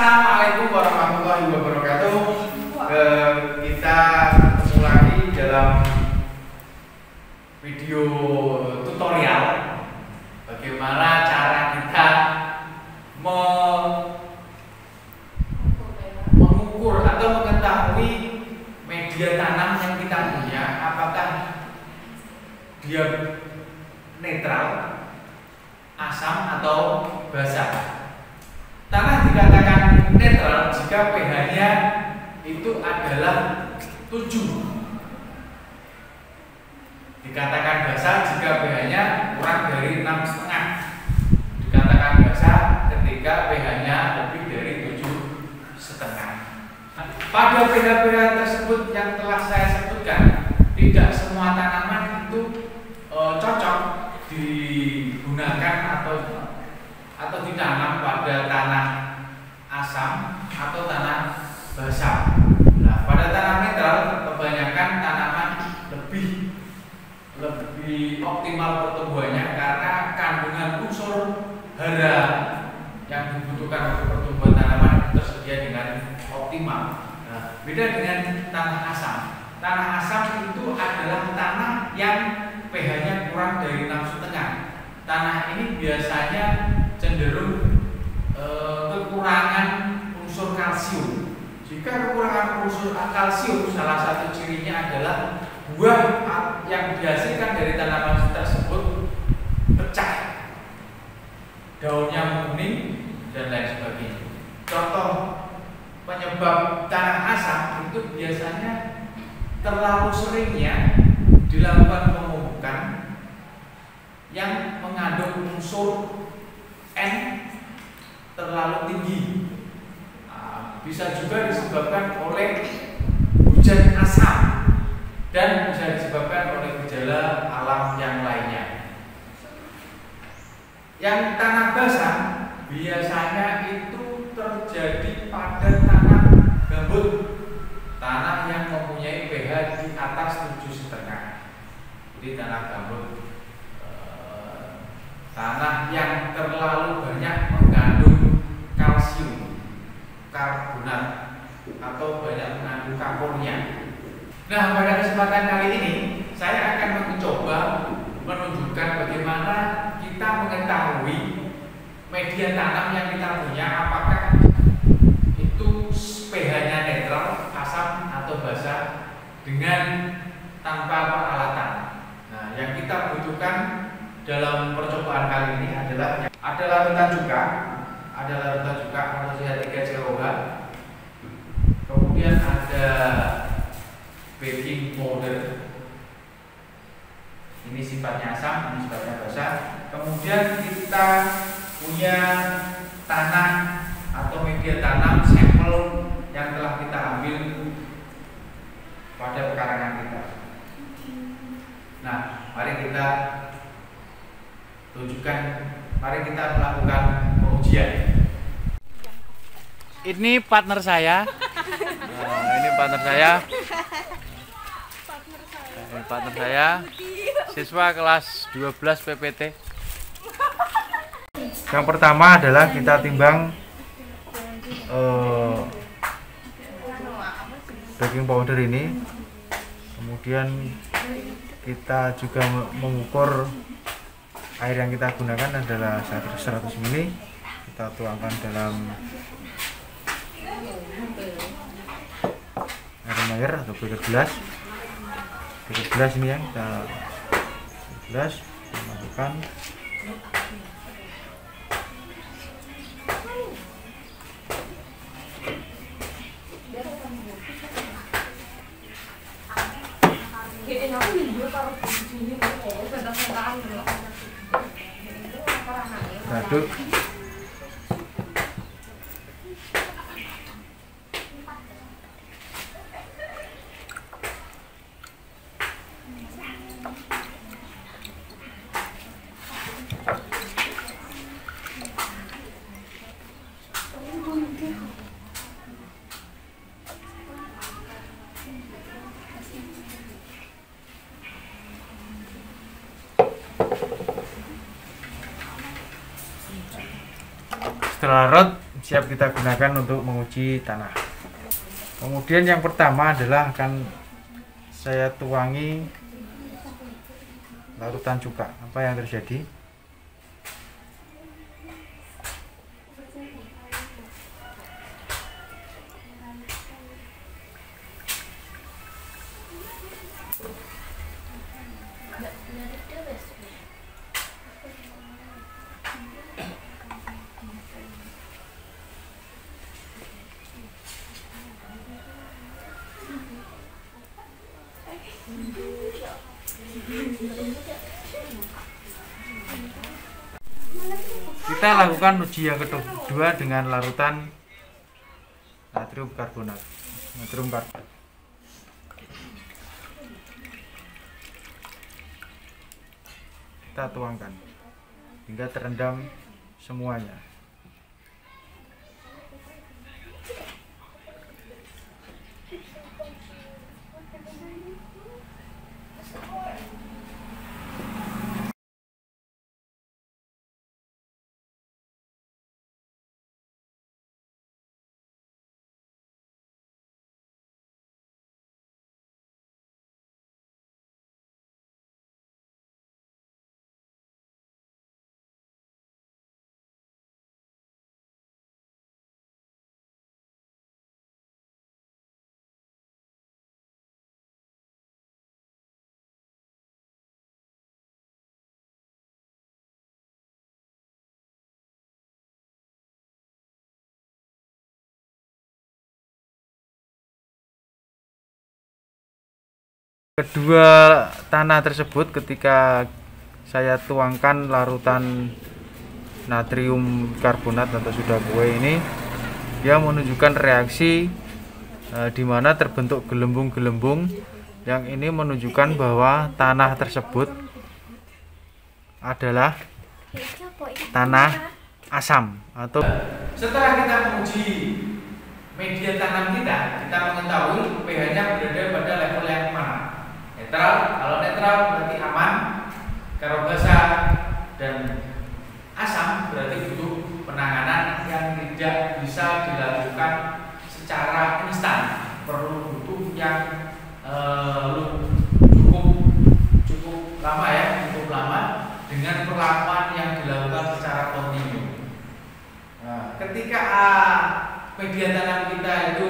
Assalamualaikum warahmatullahi wabarakatuh. Kita ketemu lagi dalam video tutorial bagaimana cara kita mengukur atau mengetahui media tanam yang kita punya, apakah dia netral, asam atau basah. Tanah dikatakan netral jika pH-nya itu adalah 7. Dikatakan basah jika pH-nya kurang dari 6,5. Dikatakan basah ketika pH-nya lebih dari 7,5. Pada pH-pH tersebut yang telah saya sebutkan, tidak semua tanaman itu cocok digunakan atau ditanam pada tanah asam atau tanah basah. Nah, pada tanah netral kebanyakan tanaman lebih optimal pertumbuhannya karena kandungan unsur hara yang dibutuhkan untuk pertumbuhan tanaman tersedia dengan optimal. Nah, beda dengan tanah asam. Tanah asam itu adalah tanah yang pH-nya kurang dari 6,5. Tanah ini biasanya cenderung kekurangan unsur kalsium. Jika kekurangan unsur kalsium, salah satu cirinya adalah buah yang dihasilkan dari tanaman tersebut pecah, daunnya menguning dan lain sebagainya. Contoh penyebab tanah asam itu biasanya terlalu seringnya dilakukan pemupukan yang mengandung unsur N terlalu tinggi. Bisa juga disebabkan oleh hujan asam dan bisa disebabkan oleh gejala alam yang lainnya. Yang tanah basah biasanya itu terjadi pada tanah gambut, tanah yang mempunyai pH di atas 7,5. Jadi tanah gambut, tanah yang terlalu banyak mengandung kalsium karbonat atau banyak mengandung kapurnya. Nah, pada kesempatan kali ini saya akan mencoba menunjukkan bagaimana kita mengetahui media tanam yang kita punya, apakah itu pH-nya netral, asam atau basah dengan tanpa peralatan. Nah, yang kita butuhkan dalam percobaan kali ini adalah larutan cuka, manusia 3 COH, kemudian ada baking powder, ini sifatnya asam, ini sifatnya basah. Kemudian kita punya tanah atau media tanam sampel yang telah kita ambil pada pekarangan kita. Nah, mari kita tunjukkan, mari kita melakukan pengujian. Ini partner saya. Ini partner saya, siswa kelas 12 PPT. Yang pertama adalah kita timbang baking powder ini. Kemudian kita juga mengukur air yang kita gunakan adalah 100 ml. Kita tuangkan dalam air atau beker gelas. Beker gelas ini yang kita masukkan. Aduk. Setelah larut siap kita gunakan untuk menguji tanah. Kemudian yang pertama adalah akan saya tuangi larutan cuka. Apa yang terjadi? Kita lakukan uji yang kedua dengan larutan natrium karbonat. Kita tuangkan hingga terendam semuanya. Kedua tanah tersebut ketika saya tuangkan larutan natrium karbonat atau soda kue ini, dia menunjukkan reaksi di mana terbentuk gelembung-gelembung yang ini menunjukkan bahwa tanah tersebut adalah tanah asam atau setelah kita menguji media tanam kita mengetahui pH-nya berada pada level yang mana. Netral, kalau netral berarti aman. Kalau basah dan asam berarti butuh penanganan yang tidak bisa dilakukan secara instan, perlu butuh yang cukup lama ya, cukup lama dengan perlakuan yang dilakukan secara kontinu. Nah, ketika media tanam kita itu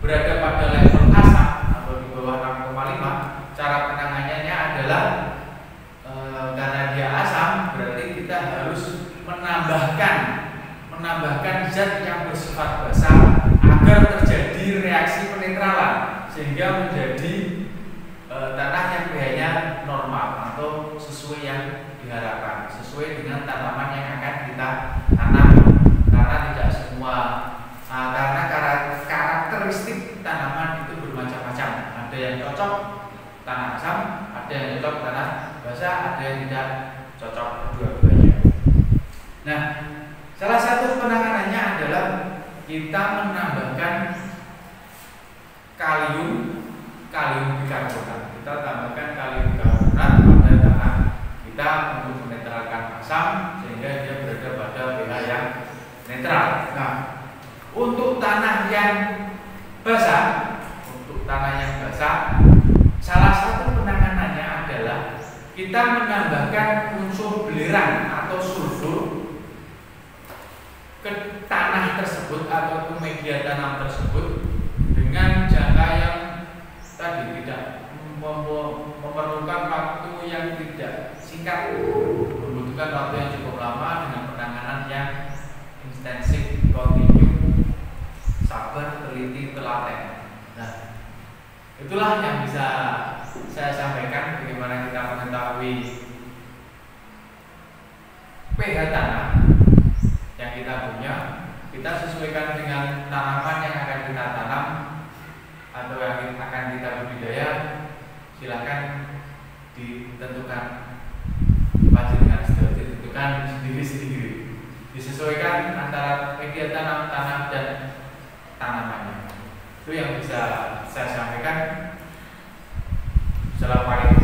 berada pada level asam atau di bawah 6,5, cara penanganannya adalah karena dia asam berarti kita harus menambahkan zat yang bersifat basah agar terjadi reaksi penetralan sehingga menjadi tanah yang pH-nya normal atau sesuai yang diharapkan, sesuai dengan tanaman yang akan kita tanam. Karena tidak semua karena karakteristik tanaman itu bermacam-macam. Ada yang cocok tanah asam, ada yang cocok tanah basah, ada yang tidak cocok kedua-duanya. Nah, salah satu penanganannya adalah kita menambahkan kalium bikarbonat. Kita tambahkan kalium bikarbonat pada tanah kita untuk menetralkan asam sehingga dia berada pada pH yang netral. Nah, untuk tanah yang basah, salah satu penanganannya adalah kita menambahkan unsur belerang atau sulfur ke tanah tersebut atau ke media tanam tersebut dengan jangka yang tadi tidak memerlukan waktu yang tidak singkat, membutuhkan waktu yang cukup lama dengan penanganan yang intensif, kontinu, sabar, teliti, telaten. Nah, itulah yang bisa saya sampaikan bagaimana kita mengetahui pH tanah yang kita punya. Kita sesuaikan dengan tanaman yang akan kita tanam atau yang akan kita budidaya. Silakan ditentukan panjenengan sudah ditentukan sendiri-sendiri, disesuaikan antara media tanam dan tanamannya. Itu yang bisa saya sampaikan. Assalamualaikum.